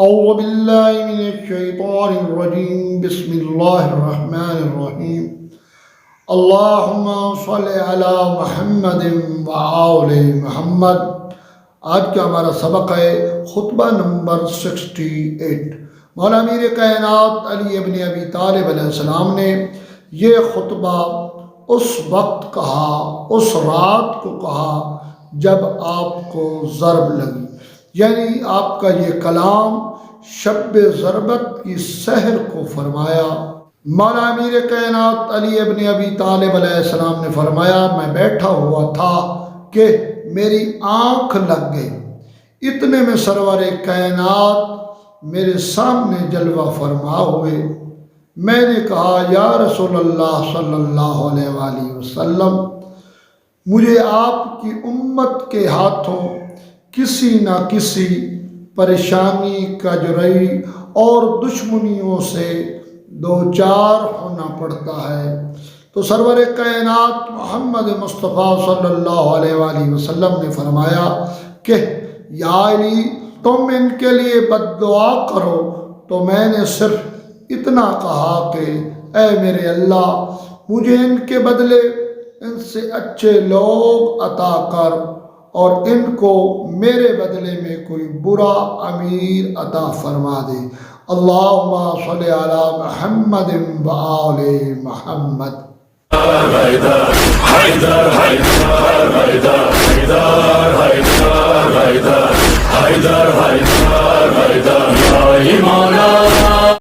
أعوذ بالله من الشيطان الرجيم بسم الله الرحمن الرحيم اللهم صل على محمد وآل محمد۔ آج کا ہمارا سبق ہے خطبہ نمبر 68۔ مولا امیر کائنات علی ابن ابی طالب علیہ السلام نے یہ خطبہ اس وقت کہا، اس رات کو کہا جب آپ کو ضرب لگی، یعنی آپ کا یہ کلام شب ضربت کی سحر کو فرمایا۔ مولا امیر کائنات علی ابن ابی طالب علیہ السلام نے فرمایا، میں بیٹھا ہوا تھا کہ میری آنکھ لگ گئی، اتنے میں سرور کائنات میرے سامنے جلوہ فرما ہوئے۔ میں نے کہا یا رسول اللہ صلی اللہ علیہ وآلہ وسلم، مجھے آپ کی امت کے ہاتھوں کسی نہ کسی پریشانی، کجرائی اور دشمنیوں سے دوچار ہونا پڑتا ہے۔ تو سرور کائنات محمد مصطفیٰ صلی اللہ علیہ وآلہ وسلم نے فرمایا کہ یا علی، تم ان کے لیے بد دعا کرو۔ تو میں نے صرف اتنا کہا کہ اے میرے اللہ، مجھے ان کے بدلے ان سے اچھے لوگ عطا کر اور ان کو میرے بدلے میں کوئی برا امیر عطا فرما دے۔ اللہم صلی علی محمد و آل محمد۔ حیدر حیدر حیدر حیدر حیدر حیدر حیدر حیدر حیدر حیدر یا مولا